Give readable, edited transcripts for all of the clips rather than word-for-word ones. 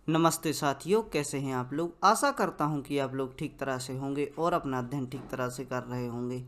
नमस्ते साथियों, कैसे हैं आप लोग। आशा करता हूं कि आप लोग ठीक तरह से होंगे और अपना अध्ययन ठीक तरह से कर रहे होंगे।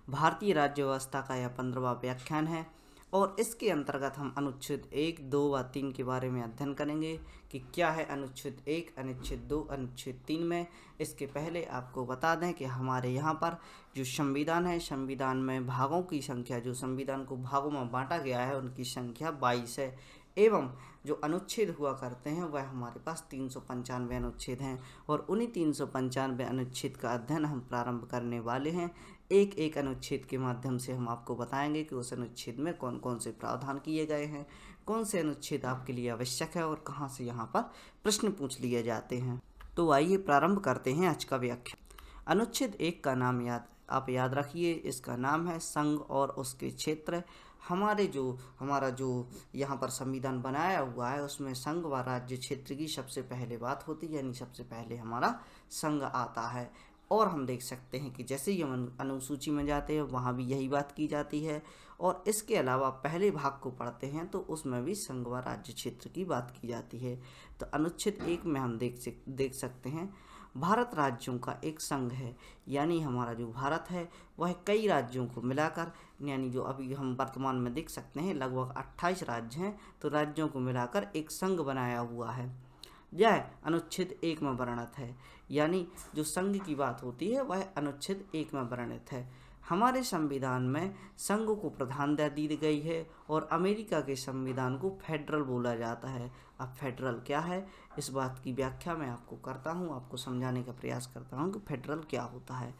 भारतीय राज्य व्यवस्था का यह 15वां व्याख्यान है और इसके अंतर्गत हम अनुच्छेद 1, 2 व 3 के बारे में अध्ययन करेंगे कि क्या है अनुच्छेद 1, अनुच्छेद 2, अनुच्छेद 3 में। इसके पहले आपको बता दें कि हमारे यहाँ पर जो संविधान है, संविधान में भागों की संख्या, जो संविधान को भागों में बांटा गया है उनकी संख्या 22 है एवं जो अनुच्छेद हुआ करते हैं वह हमारे पास 395 अनुच्छेद हैं और उन्हीं 395 अनुच्छेद का अध्ययन हम प्रारंभ करने वाले हैं। एक एक अनुच्छेद के माध्यम से हम आपको बताएंगे कि उस अनुच्छेद में कौन कौन से प्रावधान किए गए हैं, कौन से अनुच्छेद आपके लिए आवश्यक है और कहाँ से यहाँ पर प्रश्न पूछ लिए जाते हैं। तो आइए प्रारंभ करते हैं आज का व्याख्यान। अनुच्छेद 1 का नाम आप याद रखिए, इसका नाम है संघ और उसके क्षेत्र। हमारा जो यहाँ पर संविधान बनाया हुआ है उसमें संघ व राज्य क्षेत्र की सबसे पहले बात होती है, यानी सबसे पहले हमारा संघ आता है। और हम देख सकते हैं कि जैसे ही हम अनुसूची में जाते हैं वहाँ भी यही बात की जाती है और इसके अलावा पहले भाग को पढ़ते हैं तो उसमें भी संघ व राज्य क्षेत्र की बात की जाती है। तो अनुच्छेद 1 में हम देख सकते हैं भारत राज्यों का एक संघ है, यानी हमारा जो भारत है वह कई राज्यों को मिलाकर, यानी जो अभी हम वर्तमान में देख सकते हैं लगभग 28 राज्य हैं, तो राज्यों को मिलाकर एक संघ बनाया हुआ है। यह अनुच्छेद 1 में वर्णित है, यानी जो संघ की बात होती है वह अनुच्छेद 1 में वर्णित है। हमारे संविधान में संघ को प्रधानता दी गई है और अमेरिका के संविधान को फेडरल बोला जाता है। अब फेडरल क्या है, इस बात की व्याख्या मैं आपको करता हूँ, आपको समझाने का प्रयास करता हूँ कि फेडरल क्या होता है।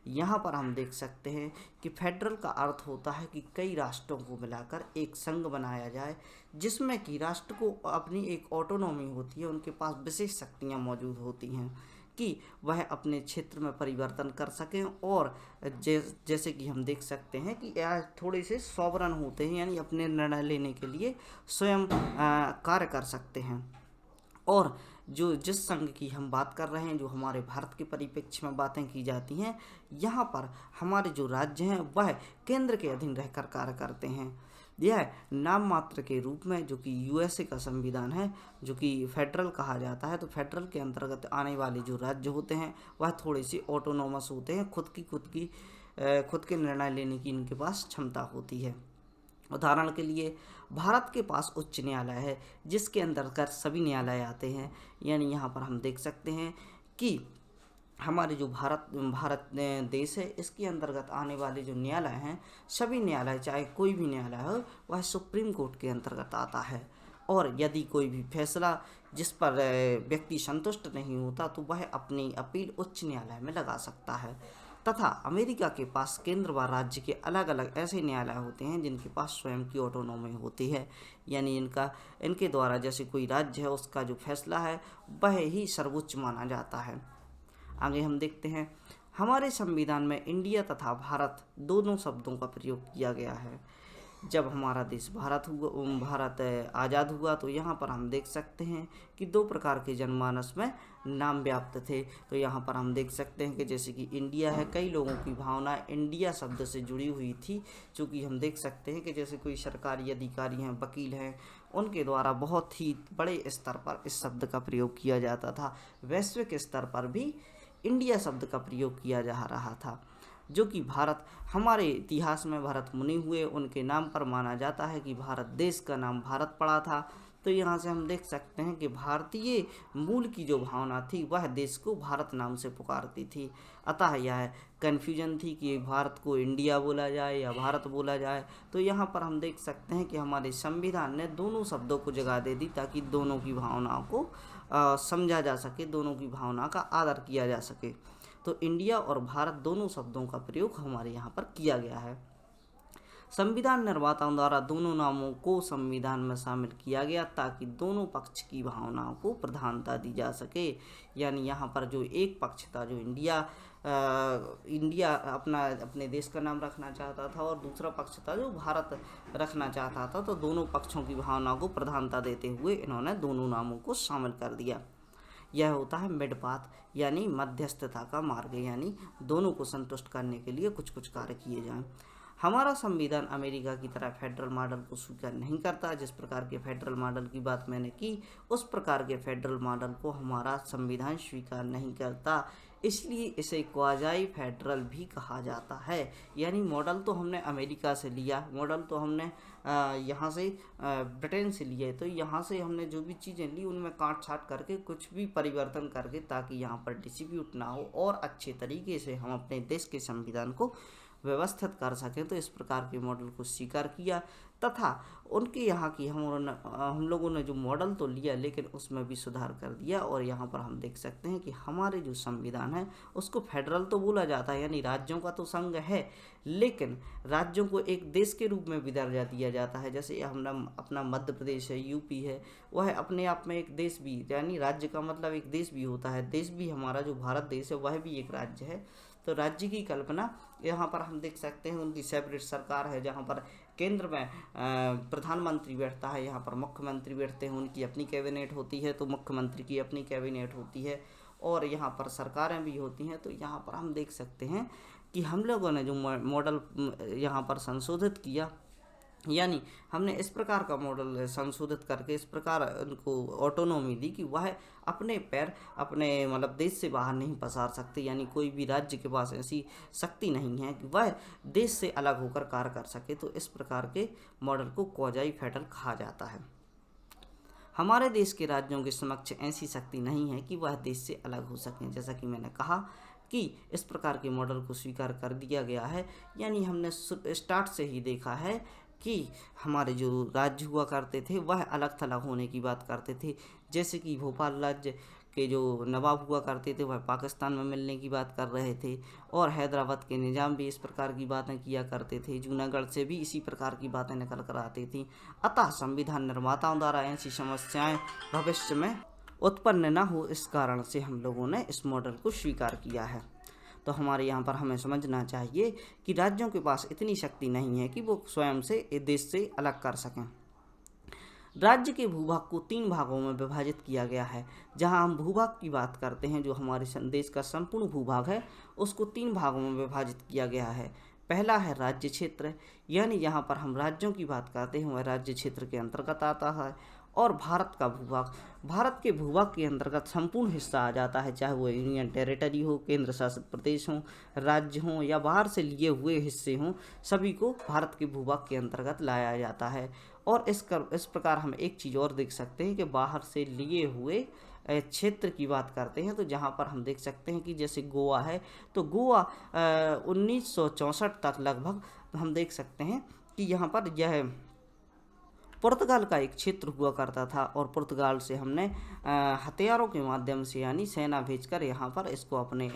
यहाँ पर हम देख सकते हैं कि फेडरल का अर्थ होता है कि कई राष्ट्रों को मिलाकर एक संघ बनाया जाए, जिसमें कि राष्ट्र को अपनी एक ऑटोनॉमी होती है, उनके पास विशेष शक्तियाँ मौजूद होती हैं कि वह अपने क्षेत्र में परिवर्तन कर सकें और जैसे कि हम देख सकते हैं कि यह थोड़े से सॉवरन होते हैं, यानी अपने निर्णय लेने के लिए स्वयं कार्य कर सकते हैं। और जो जिस संघ की हम बात कर रहे हैं, जो हमारे भारत के परिप्रेक्ष्य में बातें की जाती हैं, यहाँ पर हमारे जो राज्य हैं वह केंद्र के अधीन रहकर कार्य करते हैं। यह नाम मात्र के रूप में, जो कि यूएसए का संविधान है, जो कि फेडरल कहा जाता है, तो फेडरल के अंतर्गत आने वाले जो राज्य होते हैं वह थोड़े से ऑटोनोमस होते हैं, खुद के निर्णय लेने की इनके पास क्षमता होती है। उदाहरण के लिए भारत के पास उच्च न्यायालय है जिसके अंतर्गत सभी न्यायालय आते हैं, यानी यहाँ पर हम देख सकते हैं कि हमारे जो भारत देश है इसके अंतर्गत आने वाले जो न्यायालय हैं, सभी न्यायालय चाहे कोई भी न्यायालय हो वह सुप्रीम कोर्ट के अंतर्गत आता है। और यदि कोई भी फैसला जिस पर व्यक्ति संतुष्ट नहीं होता तो वह अपनी अपील उच्च न्यायालय में लगा सकता है। तथा अमेरिका के पास केंद्र व राज्य के अलग अलग ऐसे न्यायालय होते हैं जिनके पास स्वयं की ऑटोनॉमी होती है, यानी इनके द्वारा जैसे कोई राज्य है उसका जो फैसला है वह ही सर्वोच्च माना जाता है। आगे हम देखते हैं, हमारे संविधान में इंडिया तथा भारत दोनों शब्दों का प्रयोग किया गया है। जब हमारा देश भारत आज़ाद हुआ तो यहाँ पर हम देख सकते हैं कि दो प्रकार के जनमानस में नाम व्याप्त थे। तो यहाँ पर हम देख सकते हैं कि जैसे कि इंडिया है, कई लोगों की भावना इंडिया शब्द से जुड़ी हुई थी, क्योंकि हम देख सकते हैं कि जैसे कोई सरकारी अधिकारी हैं, वकील हैं, उनके द्वारा बहुत ही बड़े स्तर पर इस शब्द का प्रयोग किया जाता था। वैश्विक स्तर पर भी इंडिया शब्द का प्रयोग किया जा रहा था, जो कि हमारे इतिहास में भरत मुनि हुए उनके नाम पर माना जाता है कि भारत देश का नाम भारत पड़ा था। तो यहाँ से हम देख सकते हैं कि भारतीय मूल की जो भावना थी वह देश को भारत नाम से पुकारती थी। अतः यह कन्फ्यूजन थी कि भारत को इंडिया बोला जाए या भारत बोला जाए। तो यहाँ पर हम देख सकते हैं कि हमारे संविधान ने दोनों शब्दों को जगह दे दी ताकि दोनों की भावनाओं को समझा जा सके, दोनों की भावना का आदर किया जा सके। तो इंडिया और भारत दोनों शब्दों का प्रयोग हमारे यहाँ पर किया गया है। संविधान निर्माताओं द्वारा दोनों नामों को संविधान में शामिल किया गया ताकि दोनों पक्ष की भावनाओं को प्रधानता दी जा सके। यानी यहाँ पर जो एक पक्ष था, जो इंडिया अपने देश का नाम रखना चाहता था और दूसरा पक्ष था जो भारत रखना चाहता था, तो दोनों पक्षों की भावनाओं को प्रधानता देते हुए इन्होंने दोनों नामों को शामिल कर दिया। यह होता है मिड पाथ, यानी मध्यस्थता का मार्ग, यानी दोनों को संतुष्ट करने के लिए कुछ कुछ कार्य किए जाएं। हमारा संविधान अमेरिका की तरह फेडरल मॉडल को स्वीकार नहीं करता। जिस प्रकार के फेडरल मॉडल की बात मैंने की, उस प्रकार के फेडरल मॉडल को हमारा संविधान स्वीकार नहीं करता, इसलिए इसे क्वाज़ाई फेडरल भी कहा जाता है। यानी मॉडल तो हमने अमेरिका से लिया, मॉडल तो हमने यहाँ से ब्रिटेन से लिए, तो यहाँ से हमने जो भी चीज़ें ली उनमें काट छाट करके कुछ भी परिवर्तन करके, ताकि यहाँ पर डिस्प्यूट ना हो और अच्छे तरीके से हम अपने देश के संविधान को व्यवस्थित कर सकें। तो इस प्रकार के मॉडल को स्वीकार किया तथा उनके यहाँ की हम लोगों ने जो मॉडल तो लिया, लेकिन उसमें भी सुधार कर दिया। और यहाँ पर हम देख सकते हैं कि हमारे जो संविधान है उसको फेडरल तो बोला जाता है, यानी राज्यों का तो संघ है, लेकिन राज्यों को एक देश के रूप में भी दर्जा दिया जाता है। जैसे हम अपना मध्य प्रदेश है, यूपी है, वह अपने आप में एक देश भी, यानी राज्य का मतलब एक देश भी होता है। देश भी हमारा जो भारत देश है वह भी एक राज्य है। तो राज्य की कल्पना यहाँ पर हम देख सकते हैं, उनकी सेपरेट सरकार है, जहाँ पर केंद्र में प्रधानमंत्री बैठता है, यहाँ पर मुख्यमंत्री बैठते हैं, उनकी अपनी कैबिनेट होती है, तो मुख्यमंत्री की अपनी कैबिनेट होती है, और यहाँ पर सरकारें भी होती हैं। तो यहाँ पर हम देख सकते हैं कि हम लोगों ने जो मॉडल यहाँ पर संशोधित किया, यानी हमने इस प्रकार का मॉडल संशोधित करके इस प्रकार उनको ऑटोनॉमी दी कि वह अपने पैर अपने मतलब देश से बाहर नहीं पसार सकते, यानी कोई भी राज्य के पास ऐसी शक्ति नहीं है कि वह देश से अलग होकर कार्य कर सके। तो इस प्रकार के मॉडल को क्वाज़ाई फेडरल कहा जाता है। हमारे देश के राज्यों के समक्ष ऐसी शक्ति नहीं है कि वह देश से अलग हो सकें। जैसा कि मैंने कहा कि इस प्रकार के मॉडल को स्वीकार कर दिया गया है, यानी हमने स्टार्ट से ही देखा है कि हमारे जो राज्य हुआ करते थे वह अलग थलग होने की बात करते थे। जैसे कि भोपाल राज्य के जो नवाब हुआ करते थे वह पाकिस्तान में मिलने की बात कर रहे थे, और हैदराबाद के निज़ाम भी इस प्रकार की बातें किया करते थे, जूनागढ़ से भी इसी प्रकार की बातें निकल कर आती थी। अतः संविधान निर्माताओं द्वारा ऐसी समस्याएं भविष्य में उत्पन्न न हो, इस कारण से हम लोगों ने इस मॉडल को स्वीकार किया है। तो हमारे यहाँ पर हमें समझना चाहिए कि राज्यों के पास इतनी शक्ति नहीं है कि वो स्वयं से देश से अलग कर सकें। राज्य के भूभाग को 3 भागों में विभाजित किया गया है। जहां हम भूभाग की बात करते हैं, जो हमारे देश का संपूर्ण भूभाग है उसको 3 भागों में विभाजित किया गया है। पहला है राज्य क्षेत्र, यानी यहाँ पर हम राज्यों की बात करते हैं वह राज्य क्षेत्र के अंतर्गत आता है। और भारत का भूभाग, भारत के भूभाग के अंतर्गत संपूर्ण हिस्सा आ जाता है, चाहे वो यूनियन टेरिटरी हो, केंद्र शासित प्रदेश हो, राज्य हों या बाहर से लिए हुए हिस्से हों, सभी को भारत के भूभाग के अंतर्गत लाया जाता है। और इस प्रकार हम एक चीज़ और देख सकते हैं कि बाहर से लिए हुए क्षेत्र की बात करते हैं, तो जहाँ पर हम देख सकते हैं कि जैसे गोवा है, तो गोवा 1964 तक लगभग हम देख सकते हैं कि यहाँ पर यह पुर्तगाल का एक क्षेत्र हुआ करता था, और पुर्तगाल से हमने हथियारों के माध्यम से यानी सेना भेजकर यहाँ पर इसको अपने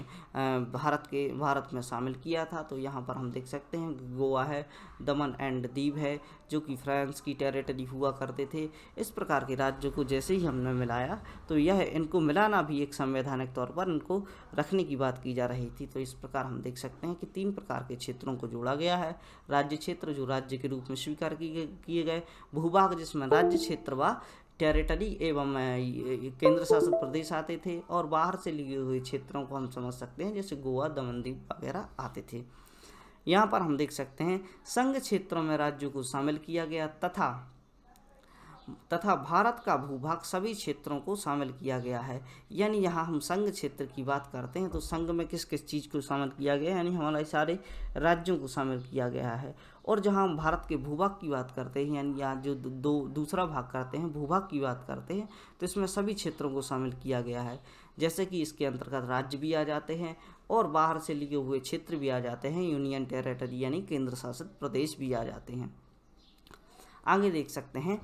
भारत में शामिल किया था। तो यहाँ पर हम देख सकते हैं गोवा है, दमन एंड दीव है, जो कि फ्रांस की टेरिटरी हुआ करते थे। इस प्रकार के राज्यों को जैसे ही हमने मिलाया, तो यह इनको मिलाना भी एक संवैधानिक तौर पर इनको रखने की बात की जा रही थी। तो इस प्रकार हम देख सकते हैं कि 3 प्रकार के क्षेत्रों को जोड़ा गया है। राज्य क्षेत्र जो राज्य के रूप में स्वीकार किए गए, भूभाग जिसमें राज्य क्षेत्र व टेरिटरी एवं केंद्र शासित प्रदेश आते थे, और बाहर से लिए हुए क्षेत्रों को हम समझ सकते हैं जैसे गोवा, दमन दीव वगैरह आते थे। यहाँ पर हम देख सकते हैं संघ क्षेत्रों में राज्यों को शामिल किया गया तथा भारत का भूभाग सभी क्षेत्रों को शामिल किया गया है। यानी यहाँ हम संघ क्षेत्र की बात करते हैं तो संघ में किस किस चीज़ को शामिल किया गया है, यानी हमारे सारे राज्यों को शामिल किया गया है। और जहाँ हम भारत के भूभाग की बात करते हैं, यानी यहाँ जो दूसरा भाग करते हैं भूभाग की बात करते हैं, तो इसमें सभी क्षेत्रों को शामिल किया गया है। जैसे कि इसके अंतर्गत राज्य भी आ जाते हैं और बाहर से लिए हुए क्षेत्र भी आ जाते हैं, यूनियन टेरिटरी यानी केंद्र शासित प्रदेश भी आ जाते हैं। आगे देख सकते हैं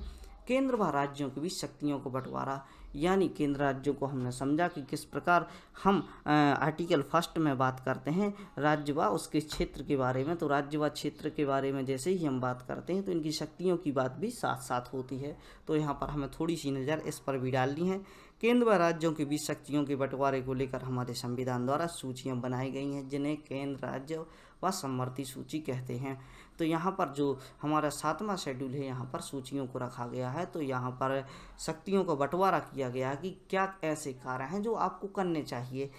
केंद्र व राज्यों के बीच शक्तियों को बंटवारा, यानी केंद्र राज्यों को हमने समझा कि किस प्रकार हम आर्टिकल 1 में बात करते हैं राज्य व उसके क्षेत्र के बारे में। तो राज्य व क्षेत्र के बारे में जैसे ही हम बात करते हैं तो इनकी शक्तियों की बात भी साथ साथ होती है। तो यहाँ पर हमें थोड़ी सी नज़र इस पर भी डालनी है। केंद्र व राज्यों के बीच शक्तियों के बंटवारे को लेकर हमारे संविधान द्वारा सूचियाँ बनाई गई हैं, जिन्हें केंद्र, राज्य वह समवर्ती सूची कहते हैं। तो यहाँ पर जो हमारा 7वां शेड्यूल है, यहाँ पर सूचियों को रखा गया है। तो यहाँ पर शक्तियों का बंटवारा किया गया है कि क्या ऐसे कार्य हैं जो आपको करने चाहिए,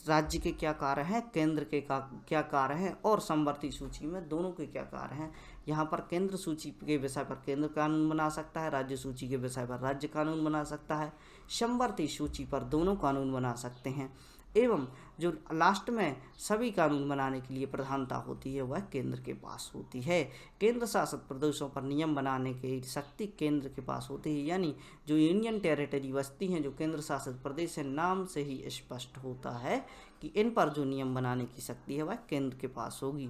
राज्य के क्या कार्य हैं, केंद्र के क्या कार्य हैं, और समवर्ती सूची में दोनों के क्या कार्य हैं। यहाँ पर केंद्र सूची के विषय पर केंद्र कानून बना सकता है, राज्य सूची के विषय पर राज्य कानून बना सकता है, समवर्ती सूची पर दोनों कानून बना सकते हैं। एवं जो लास्ट में सभी कानून बनाने के लिए प्रधानता होती है वह केंद्र के पास होती है। केंद्र शासित प्रदेशों पर नियम बनाने की शक्ति केंद्र के पास होती है। यानी जो यूनियन टेरिटरी बस्ती हैं, जो केंद्र शासित प्रदेश है, नाम से ही स्पष्ट होता है कि इन पर जो नियम बनाने की शक्ति है वह केंद्र के पास होगी।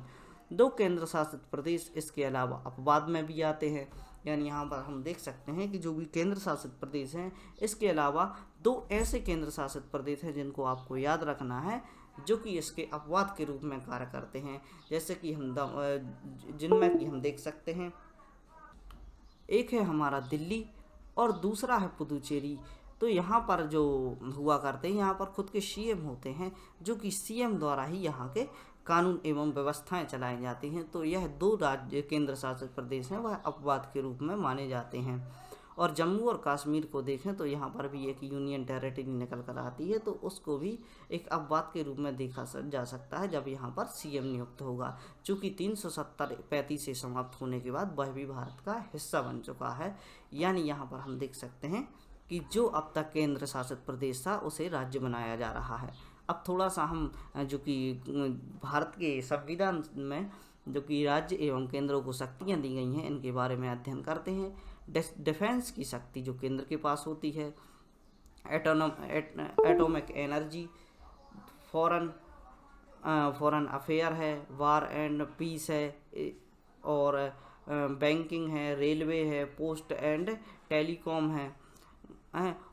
2 केंद्र शासित प्रदेश इसके अलावा अपवाद में भी आते हैं। यानी यहाँ पर हम देख सकते हैं कि जो भी केंद्र शासित प्रदेश हैं, इसके अलावा 2 ऐसे केंद्र शासित प्रदेश हैं जिनको आपको याद रखना है, जो कि इसके अपवाद के रूप में कार्य करते हैं। जैसे कि जिनमें कि हम देख सकते हैं, एक है हमारा दिल्ली और दूसरा है पुदुचेरी। तो यहाँ पर जो हुआ करते हैं, यहाँ पर खुद के सीएम होते हैं, जो कि सीएम द्वारा ही यहाँ के कानून एवं व्यवस्थाएं चलाई जाती हैं। तो यह 2 राज्य केंद्र शासित प्रदेश हैं, वह अपवाद के रूप में माने जाते हैं। और जम्मू और कश्मीर को देखें तो यहाँ पर भी एक यूनियन टेरिटरी निकल कर आती है, तो उसको भी एक अपवाद के रूप में देखा जा सकता है जब यहाँ पर सीएम नियुक्त होगा। चूँकि 370-35 से समाप्त होने के बाद वह भी भारत का हिस्सा बन चुका है। यानी यहाँ पर हम देख सकते हैं कि जो अब तक केंद्र शासित प्रदेश था उसे राज्य बनाया जा रहा है। अब थोड़ा सा हम जो कि भारत के संविधान में जो कि राज्य एवं केंद्रों को शक्तियाँ दी गई हैं, इनके बारे में अध्ययन करते हैं। डिफेंस की शक्ति जो केंद्र के पास होती है, एटॉमिक एनर्जी, फॉरेन अफेयर है, वार एंड पीस है, और बैंकिंग है, रेलवे है, पोस्ट एंड टेलीकॉम है।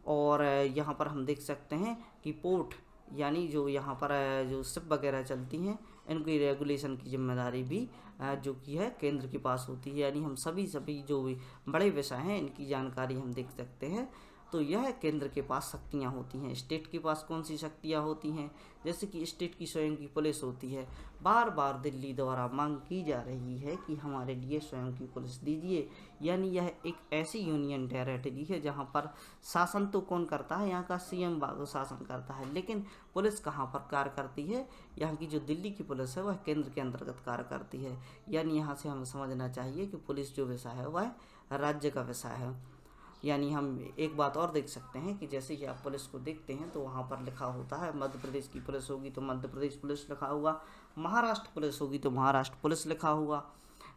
और यहाँ पर हम देख सकते हैं कि पोर्ट यानी जो यहाँ पर जो शिप वगैरह चलती हैं, इनकी रेगुलेशन की जिम्मेदारी भी जो कि है केंद्र के पास होती है। यानी हम सभी जो भी बड़े विषय हैं इनकी जानकारी हम देख सकते हैं। तो यह केंद्र के पास शक्तियाँ होती हैं। स्टेट के पास कौन सी शक्तियाँ होती हैं? जैसे कि स्टेट की स्वयं की पुलिस होती है। बार बार दिल्ली द्वारा मांग की जा रही है कि हमारे लिए स्वयं की पुलिस दीजिए। यानी यह एक ऐसी यूनियन टेरिटरी है जहाँ पर शासन तो कौन करता है? यहाँ का सीएम शासन करता है, लेकिन पुलिस कहाँ पर कार्य करती है? यहाँ की जो दिल्ली की पुलिस है वह केंद्र के अंतर्गत कार्य करती है। यानी यहाँ से हमें समझना चाहिए कि पुलिस जो विषय है वह राज्य का विषय है। यानी हम एक बात और देख सकते हैं कि जैसे कि आप पुलिस को देखते हैं तो वहाँ पर लिखा होता है, मध्य प्रदेश की पुलिस होगी तो मध्य प्रदेश पुलिस लिखा होगा, महाराष्ट्र पुलिस होगी तो महाराष्ट्र पुलिस लिखा होगा।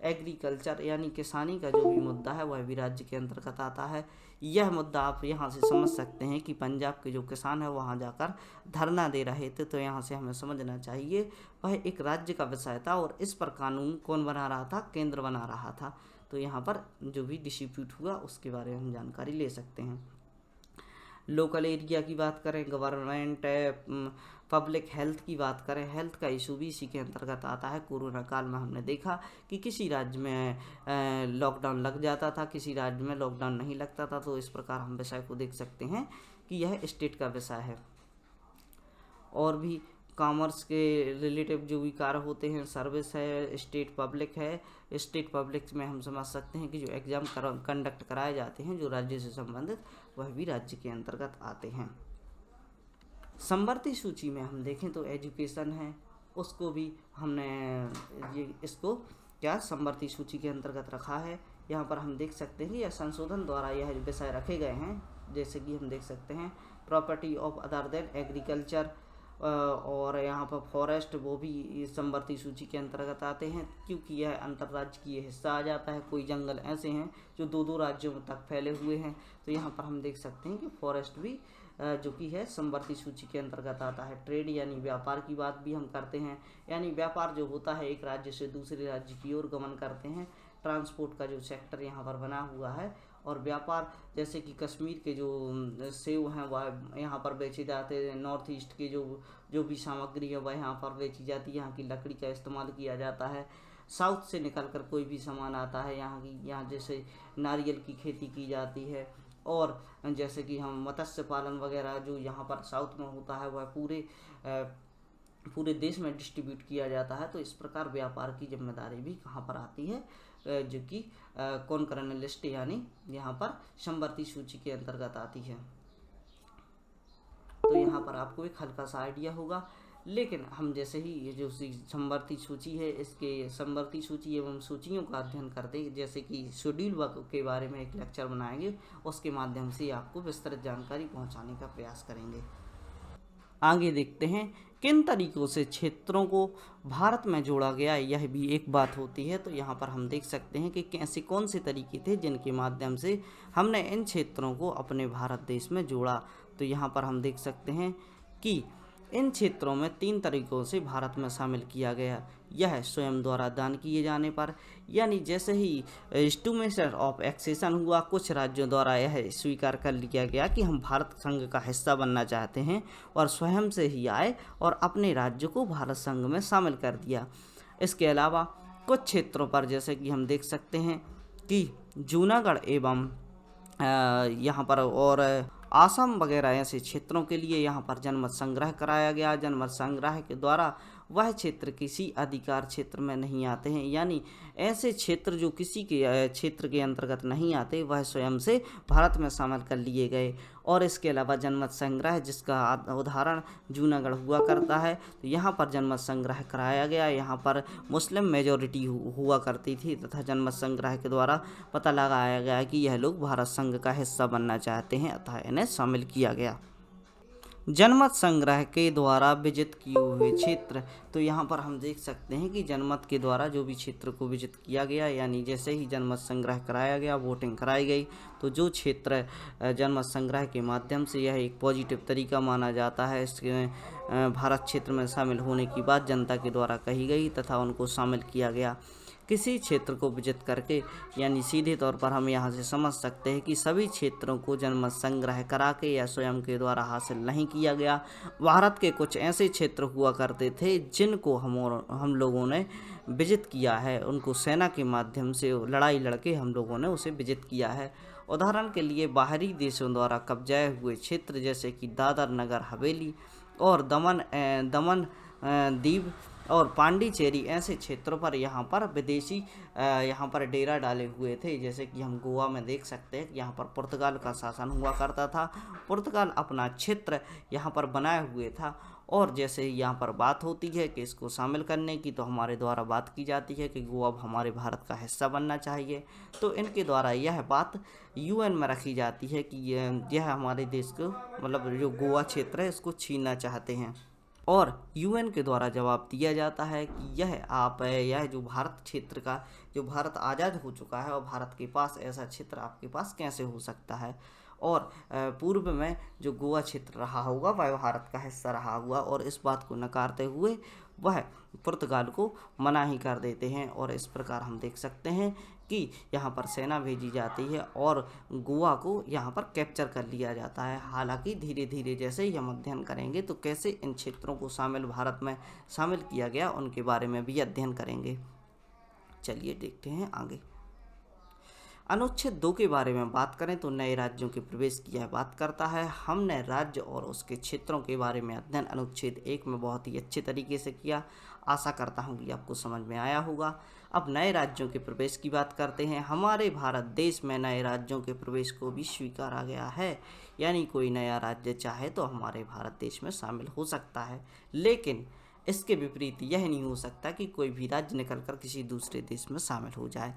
एग्रीकल्चर यानी किसानी का जो भी मुद्दा है वह भी राज्य के अंतर्गत आता है। यह मुद्दा आप यहाँ से समझ सकते हैं कि पंजाब के जो किसान है वहाँ जाकर धरना दे रहे थे। तो यहाँ से हमें समझना चाहिए वह एक राज्य का विषय था और इस पर कानून कौन बना रहा था? केंद्र बना रहा था। तो यहाँ पर जो भी डिस्प्यूट हुआ उसके बारे में हम जानकारी ले सकते हैं। लोकल एरिया की बात करें, गवर्नमेंट पब्लिक हेल्थ की बात करें, हेल्थ का इशू भी इसी के अंतर्गत आता है। कोरोना काल में हमने देखा कि किसी राज्य में लॉकडाउन लग जाता था, किसी राज्य में लॉकडाउन नहीं लगता था। तो इस प्रकार हम विषय को देख सकते हैं कि यह स्टेट का विषय है। और भी कॉमर्स के रिलेटिव जो भी कार्य होते हैं, सर्विस है, स्टेट पब्लिक है। स्टेट पब्लिक में हम समझ सकते हैं कि जो एग्ज़ाम कंडक्ट कराए जाते हैं जो राज्य से संबंधित, वह भी राज्य के अंतर्गत आते हैं। समवर्ती सूची में हम देखें तो एजुकेशन है, उसको भी हमने इसको क्या समवर्ती सूची के अंतर्गत रखा है। यहाँ पर हम देख सकते हैं कि यह संशोधन द्वारा यह विषय रखे गए हैं। जैसे कि हम देख सकते हैं property of other than agriculture, और यहाँ पर फॉरेस्ट, वो भी समवर्ती सूची के अंतर्गत आते हैं क्योंकि यह अंतर्राज्य की हिस्सा आ जाता है। कोई जंगल ऐसे हैं जो 2-2 राज्यों तक फैले हुए हैं, तो यहाँ पर हम देख सकते हैं कि फॉरेस्ट भी जो कि है समवर्ती सूची के अंतर्गत आता है। ट्रेड यानी व्यापार की बात भी हम करते हैं, यानी व्यापार जो होता है एक राज्य से दूसरे राज्य की ओर गमन करते हैं। ट्रांसपोर्ट का जो सेक्टर यहाँ पर बना हुआ है, और व्यापार जैसे कि कश्मीर के जो सेब हैं वह यहाँ पर बेचे जाते हैं। नॉर्थ ईस्ट के जो भी सामग्री है वह यहाँ पर बेची जाती है। यहाँ की लकड़ी का इस्तेमाल किया जाता है। साउथ से निकलकर कोई भी सामान आता है, यहाँ जैसे नारियल की खेती की जाती है, और जैसे कि हम मत्स्य पालन वगैरह जो यहाँ पर साउथ में होता है वह पूरे पूरे देश में डिस्ट्रीब्यूट किया जाता है। तो इस प्रकार व्यापार की जिम्मेदारी भी कहाँ पर आती है, जो कि कॉनकरेंट लिस्ट यानी यहाँ पर समवर्ती सूची के अंतर्गत आती है। तो यहाँ पर आपको एक हल्का सा आइडिया होगा। लेकिन हम जैसे ही ये जो समवर्ती सूची है, इसके समवर्ती सूची एवं सूचियों का अध्ययन करते, जैसे कि शेड्यूल वर्ग के बारे में एक लेक्चर बनाएंगे, उसके माध्यम से आपको विस्तृत जानकारी पहुंचाने का प्रयास करेंगे। आगे देखते हैं किन तरीकों से क्षेत्रों को भारत में जोड़ा गया, यह भी एक बात होती है। तो यहाँ पर हम देख सकते हैं कि कैसे कौन से तरीके थे जिनके माध्यम से हमने इन क्षेत्रों को अपने भारत देश में जोड़ा। तो यहाँ पर हम देख सकते हैं कि इन क्षेत्रों में 3 तरीकों से भारत में शामिल किया गया। यह स्वयं द्वारा दान किए जाने पर, यानी जैसे ही इंस्ट्रूमेंट ऑफ एक्सेशन हुआ, कुछ राज्यों द्वारा यह स्वीकार कर लिया गया कि हम भारत संघ का हिस्सा बनना चाहते हैं, और स्वयं से ही आए और अपने राज्य को भारत संघ में शामिल कर दिया। इसके अलावा कुछ क्षेत्रों पर जैसे कि हम देख सकते हैं कि जूनागढ़ एवं यहाँ पर और आसाम वगैरह ऐसे क्षेत्रों के लिए यहाँ पर जनमत संग्रह कराया गया। जनमत संग्रह के द्वारा वह क्षेत्र किसी अधिकार क्षेत्र में नहीं आते हैं, यानी ऐसे क्षेत्र जो किसी के क्षेत्र के अंतर्गत नहीं आते, वह स्वयं से भारत में शामिल कर लिए गए। और इसके अलावा जनमत संग्रह, जिसका उदाहरण जूनागढ़ हुआ करता है, तो यहाँ पर जनमत संग्रह कराया गया। यहाँ पर मुस्लिम मेजॉरिटी हुआ करती थी, तथा जनमत संग्रह के द्वारा पता लगाया गया कि यह लोग भारत संघ का हिस्सा बनना चाहते हैं, अतः इन्हें शामिल किया गया। जनमत संग्रह के द्वारा विजित किए हुए क्षेत्र, तो यहाँ पर हम देख सकते हैं कि जनमत के द्वारा जो भी क्षेत्र को विजित किया गया, यानी जैसे ही जनमत संग्रह कराया गया, वोटिंग कराई गई, तो जो क्षेत्र जनमत संग्रह के माध्यम से, यह एक पॉजिटिव तरीका माना जाता है, इसके भारत क्षेत्र में शामिल होने की बात जनता के द्वारा कही गई तथा उनको शामिल किया गया। किसी क्षेत्र को विजित करके, यानी सीधे तौर पर हम यहाँ से समझ सकते हैं कि सभी क्षेत्रों को जनमत संग्रह करा के या स्वयं के द्वारा हासिल नहीं किया गया। भारत के कुछ ऐसे क्षेत्र हुआ करते थे जिनको हम लोगों ने विजित किया है, उनको सेना के माध्यम से लड़ाई लड़के हम लोगों ने उसे विजित किया है। उदाहरण के लिए बाहरी देशों द्वारा कब्जाए हुए क्षेत्र जैसे कि दादर नगर हवेली और दमन दीव और पांडिचेरी, ऐसे क्षेत्रों पर यहाँ पर विदेशी यहाँ पर डेरा डाले हुए थे। जैसे कि हम गोवा में देख सकते हैं कि यहाँ पर पुर्तगाल का शासन हुआ करता था। पुर्तगाल अपना क्षेत्र यहाँ पर बनाए हुए था, और जैसे ही यहाँ पर बात होती है कि इसको शामिल करने की, तो हमारे द्वारा बात की जाती है कि गोवा हमारे भारत का हिस्सा बनना चाहिए। तो इनके द्वारा यह बात UN में रखी जाती है कि यह हमारे देश को, मतलब जो गोवा क्षेत्र है, इसको छीनना चाहते हैं। और UN के द्वारा जवाब दिया जाता है कि यह जो भारत क्षेत्र का, जो भारत आज़ाद हो चुका है और भारत के पास ऐसा क्षेत्र आपके पास कैसे हो सकता है। और पूर्व में जो गोवा क्षेत्र रहा होगा वह भारत का हिस्सा रहा हुआ, और इस बात को नकारते हुए वह पुर्तगाल को मना ही कर देते हैं। और इस प्रकार हम देख सकते हैं कि यहाँ पर सेना भेजी जाती है और गोवा को यहाँ पर कैप्चर कर लिया जाता है। हालांकि धीरे धीरे जैसे ही हम अध्ययन करेंगे तो कैसे इन क्षेत्रों को भारत में शामिल किया गया, उनके बारे में भी अध्ययन करेंगे। चलिए देखते हैं आगे। अनुच्छेद 2 के बारे में बात करें तो नए राज्यों के प्रवेश की यह बात करता है। हमने राज्य और उसके क्षेत्रों के बारे में अध्ययन अनुच्छेद 1 में बहुत ही अच्छे तरीके से किया। आशा करता हूँ कि आपको समझ में आया होगा। अब नए राज्यों के प्रवेश की बात करते हैं। हमारे भारत देश में नए राज्यों के प्रवेश को भी स्वीकारा गया है, यानी कोई नया राज्य चाहे तो हमारे भारत देश में शामिल हो सकता है, लेकिन इसके विपरीत यह नहीं हो सकता कि कोई भी राज्य निकलकर किसी दूसरे देश में शामिल हो जाए।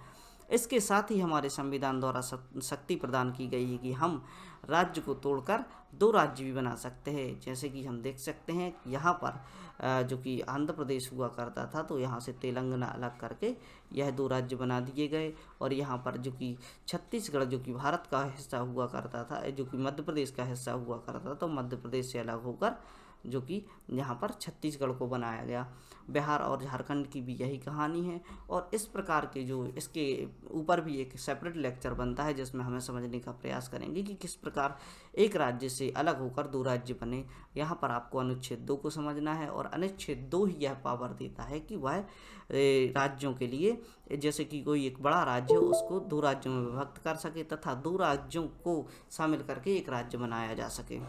इसके साथ ही हमारे संविधान द्वारा शक्ति प्रदान की गई है कि हम राज्य को तोड़कर 2 राज्य भी बना सकते हैं। जैसे कि हम देख सकते हैं यहाँ पर जो कि आंध्र प्रदेश हुआ करता था, तो यहाँ से तेलंगाना अलग करके यह 2 राज्य बना दिए गए। और यहाँ पर जो कि छत्तीसगढ़ जो कि भारत का हिस्सा हुआ करता था, जो कि मध्य प्रदेश का हिस्सा हुआ करता था, तो मध्य प्रदेश से अलग होकर जो कि यहाँ पर छत्तीसगढ़ को बनाया गया। बिहार और झारखंड की भी यही कहानी है। और इस प्रकार के जो इसके ऊपर भी एक सेपरेट लेक्चर बनता है जिसमें हमें समझने का प्रयास करेंगे कि किस प्रकार एक राज्य से अलग होकर 2 राज्य बने। यहाँ पर आपको अनुच्छेद 2 को समझना है, और अनुच्छेद 2 ही यह पावर देता है कि वह राज्यों के लिए, जैसे कि कोई एक बड़ा राज्य हो उसको 2 राज्यों में विभक्त कर सके तथा 2 राज्यों को शामिल करके एक राज्य बनाया जा सके।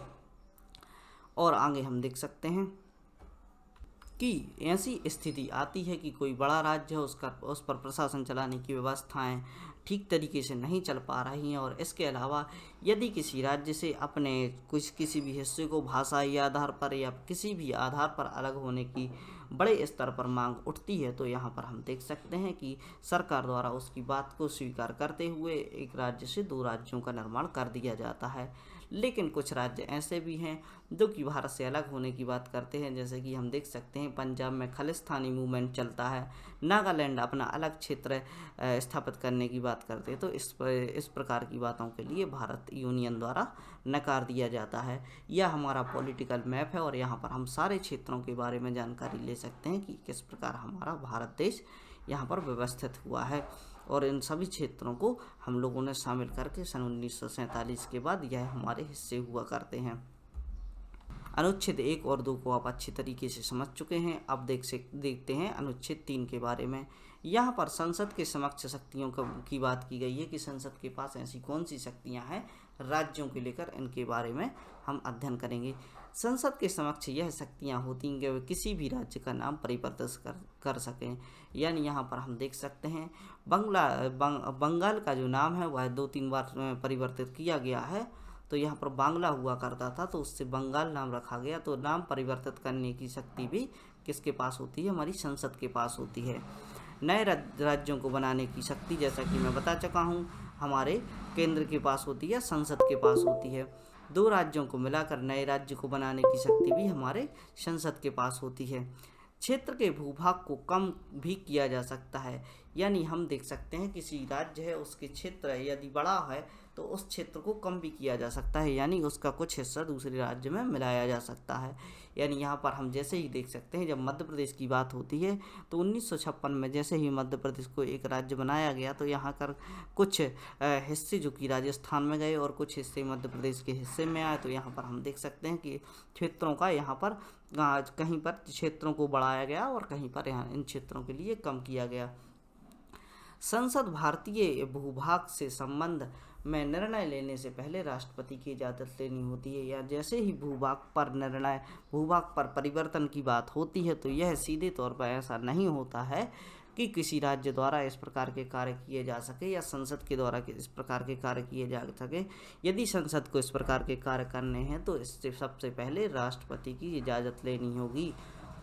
और आगे हम देख सकते हैं कि ऐसी स्थिति आती है कि कोई बड़ा राज्य है, उस पर प्रशासन चलाने की व्यवस्थाएं ठीक तरीके से नहीं चल पा रही हैं, और इसके अलावा यदि किसी राज्य से अपने किसी भी हिस्से को भाषाई आधार पर या किसी भी आधार पर अलग होने की बड़े स्तर पर मांग उठती है, तो यहाँ पर हम देख सकते हैं कि सरकार द्वारा उसकी बात को स्वीकार करते हुए एक राज्य से दो राज्यों का निर्माण कर दिया जाता है। लेकिन कुछ राज्य ऐसे भी हैं जो कि भारत से अलग होने की बात करते हैं, जैसे कि हम देख सकते हैं पंजाब में खालिस्तानी मूवमेंट चलता है, नागालैंड अपना अलग क्षेत्र स्थापित करने की बात करते हैं। तो इस प्रकार की बातों के लिए भारत यूनियन द्वारा नकार दिया जाता है। यह हमारा पॉलिटिकल मैप है और यहाँ पर हम सारे क्षेत्रों के बारे में जानकारी ले सकते हैं कि किस प्रकार हमारा भारत देश यहाँ पर व्यवस्थित हुआ है, और इन सभी क्षेत्रों को हम लोगों ने शामिल करके सन 1947 के बाद यह हमारे हिस्से हुआ करते हैं। अनुच्छेद 1 और 2 को आप अच्छी तरीके से समझ चुके हैं। अब देखते हैं अनुच्छेद 3 के बारे में। यहाँ पर संसद के समक्ष शक्तियों की बात की गई है कि संसद के पास ऐसी कौन सी शक्तियाँ हैं राज्यों को लेकर, इनके बारे में हम अध्ययन करेंगे। संसद के समक्ष यह शक्तियाँ होती हैं कि वे किसी भी राज्य का नाम परिवर्तित कर सकें। यानी यहाँ पर हम देख सकते हैं बंगाल का जो नाम है वह 2-3 बार परिवर्तित किया गया है। तो यहाँ पर बांग्ला हुआ करता था, तो उससे बंगाल नाम रखा गया। तो नाम परिवर्तित करने की शक्ति भी किसके पास होती है? हमारी संसद के पास होती है। नए राज्यों को बनाने की शक्ति, जैसा कि मैं बता चुका हूँ, हमारे केंद्र के पास होती है, संसद के पास होती है। 2 राज्यों को मिलाकर नए राज्य को बनाने की शक्ति भी हमारे संसद के पास होती है। क्षेत्र के भूभाग को कम भी किया जा सकता है। यानी हम देख सकते हैं किसी राज्य है, उसके क्षेत्र यदि बड़ा है तो उस क्षेत्र को कम भी किया जा सकता है, यानी उसका कुछ हिस्सा दूसरे राज्य में मिलाया जा सकता है। यानी यहाँ पर हम जैसे ही देख सकते हैं, जब मध्य प्रदेश की बात होती है तो 1956 में जैसे ही मध्य प्रदेश को एक राज्य बनाया गया, तो यहाँ कर कुछ हिस्से जो कि राजस्थान में गए और कुछ हिस्से मध्य प्रदेश के हिस्से में आए। तो यहाँ पर हम देख सकते हैं कि क्षेत्रों का यहाँ पर कहीं पर क्षेत्रों को बढ़ाया गया और कहीं पर यहाँ इन क्षेत्रों के लिए कम किया गया। संसद भारतीय भूभाग से संबंध में निर्णय लेने से पहले राष्ट्रपति की इजाज़त लेनी होती है, या जैसे ही भूभाग पर परिवर्तन की बात होती है, तो यह सीधे तौर पर ऐसा नहीं होता है कि किसी राज्य द्वारा इस प्रकार के कार्य किए जा सके या संसद के द्वारा इस प्रकार के कार्य किए जा सके। यदि संसद को इस प्रकार के कार्य करने हैं तो इससे सबसे पहले राष्ट्रपति की इजाज़त लेनी होगी।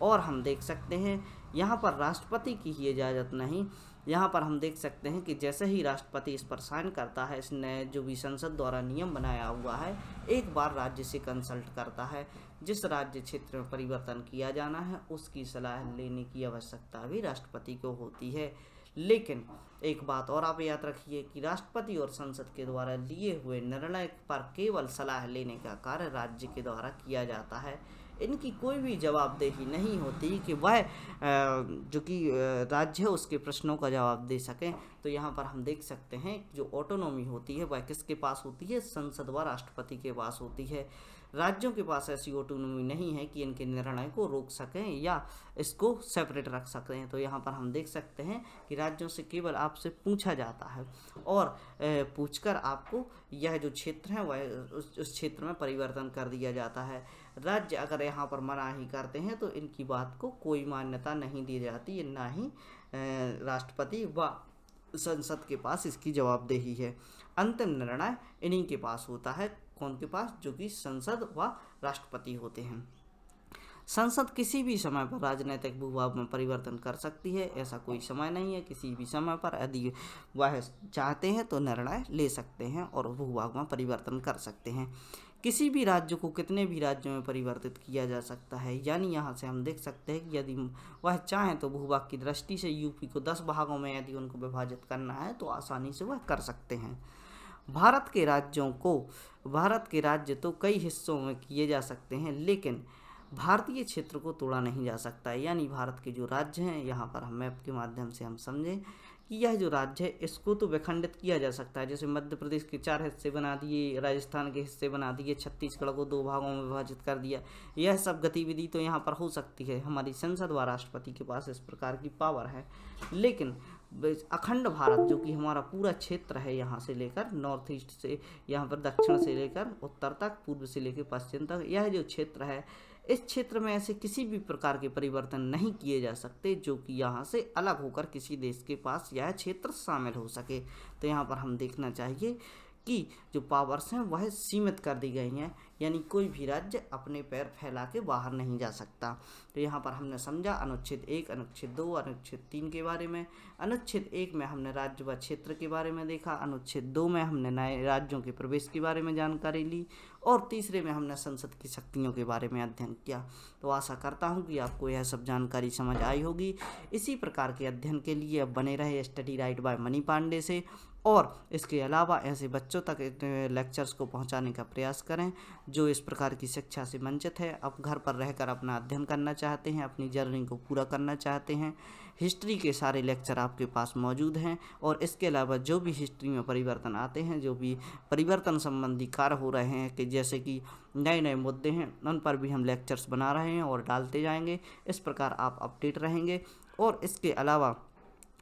और हम देख सकते हैं यहाँ पर राष्ट्रपति की ही इजाज़त नहीं, यहाँ पर हम देख सकते हैं कि जैसे ही राष्ट्रपति इस पर साइन करता है, इसने जो भी संसद द्वारा नियम बनाया हुआ है, एक बार राज्य से कंसल्ट करता है। जिस राज्य क्षेत्र में परिवर्तन किया जाना है उसकी सलाह लेने की आवश्यकता भी राष्ट्रपति को होती है। लेकिन एक बात और आप याद रखिए कि राष्ट्रपति और संसद के द्वारा लिए हुए निर्णय पर केवल सलाह लेने का कार्य राज्य के द्वारा किया जाता है। इनकी कोई भी जवाबदेही नहीं होती कि वह जो कि राज्य है उसके प्रश्नों का जवाब दे सकें। तो यहाँ पर हम देख सकते हैं जो ऑटोनॉमी होती है वह किसके पास होती है? संसद व राष्ट्रपति के पास होती है। राज्यों के पास ऐसी ऑटोनॉमी नहीं है कि इनके निर्णय को रोक सकें या इसको सेपरेट रख सकते हैं। तो यहाँ पर हम देख सकते हैं कि राज्यों से केवल आपसे पूछा जाता है और पूछकर आपको यह जो क्षेत्र है वह उस क्षेत्र में परिवर्तन कर दिया जाता है। राज्य अगर यहाँ पर मना ही करते हैं तो इनकी बात को कोई मान्यता नहीं दी जाती, ना ही राष्ट्रपति व संसद के पास इसकी जवाबदेही है। अंतिम निर्णय इन्हीं के पास होता है। कौन के पास? जो कि संसद व राष्ट्रपति होते हैं। संसद किसी भी समय पर राजनीतिक भूभाग में परिवर्तन कर सकती है, ऐसा कोई समय नहीं है। किसी भी समय पर यदि वह चाहते हैं तो निर्णय ले सकते हैं और भूभाग में परिवर्तन कर सकते हैं। किसी भी राज्य को कितने भी राज्यों में परिवर्तित किया जा सकता है। यानी यहाँ से हम देख सकते हैं कि यदि वह चाहें तो भूभाग की दृष्टि से यूपी को 10 भागों में यदि उनको विभाजित करना है तो आसानी से वह कर सकते हैं। भारत के राज्य तो कई हिस्सों में किए जा सकते हैं, लेकिन भारतीय क्षेत्र को तोड़ा नहीं जा सकता है। यानी भारत के जो राज्य हैं, यहाँ पर हम मैप के माध्यम से हम समझें कि यह जो राज्य है इसको तो विखंडित किया जा सकता है। जैसे मध्य प्रदेश के 4 हिस्से बना दिए, राजस्थान के हिस्से बना दिए, छत्तीसगढ़ को 2 भागों में विभाजित कर दिया। यह सब गतिविधि तो यहाँ पर हो सकती है। हमारी संसद व राष्ट्रपति के पास इस प्रकार की पावर है। लेकिन अखंड भारत जो कि हमारा पूरा क्षेत्र है, यहाँ से लेकर नॉर्थ ईस्ट से, यहाँ पर दक्षिण से लेकर उत्तर तक, पूर्व से लेकर पश्चिम तक, यह जो क्षेत्र है, इस क्षेत्र में ऐसे किसी भी प्रकार के परिवर्तन नहीं किए जा सकते जो कि यहाँ से अलग होकर किसी देश के पास यह क्षेत्र शामिल हो सके। तो यहाँ पर हम देखना चाहिए कि जो पावर्स हैं वह सीमित कर दी गई हैं, यानी कोई भी राज्य अपने पैर फैला के बाहर नहीं जा सकता। तो यहाँ पर हमने समझा अनुच्छेद 1, अनुच्छेद 2, अनुच्छेद 3 के बारे में। अनुच्छेद 1 में हमने राज्य व क्षेत्र के बारे में देखा, अनुच्छेद 2 में हमने नए राज्यों के प्रवेश के बारे में जानकारी ली, और तीसरे में हमने संसद की शक्तियों के बारे में अध्ययन किया। तो आशा करता हूँ कि आपको यह सब जानकारी समझ आई होगी। इसी प्रकार के अध्ययन के लिए अब बने रहे study right by Mani Pandey से, और इसके अलावा ऐसे बच्चों तक लेक्चर्स को पहुंचाने का प्रयास करें जो इस प्रकार की शिक्षा से वंचित है, अब घर पर रहकर अपना अध्ययन करना चाहते हैं, अपनी जर्नी को पूरा करना चाहते हैं। हिस्ट्री के सारे लेक्चर आपके पास मौजूद हैं, और इसके अलावा जो भी हिस्ट्री में परिवर्तन आते हैं, जो भी परिवर्तन संबंधी कार्य हो रहे हैं, कि जैसे कि नए नए मुद्दे हैं, उन पर भी हम लेक्चर्स बना रहे हैं और डालते जाएंगे। इस प्रकार आप अपडेट रहेंगे। और इसके अलावा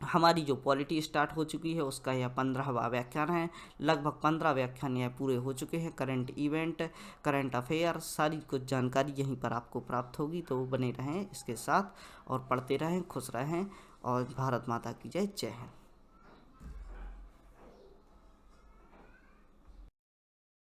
हमारी जो पॉलिटी स्टार्ट हो चुकी है उसका यह 15वां व्याख्यान है। लगभग 15 व्याख्यान यह पूरे हो चुके हैं। करंट इवेंट, करंट अफेयर, सारी कुछ जानकारी यहीं पर आपको प्राप्त होगी। तो बने रहें इसके साथ और पढ़ते रहें, खुश रहें, और भारत माता की जय। जय हिंद।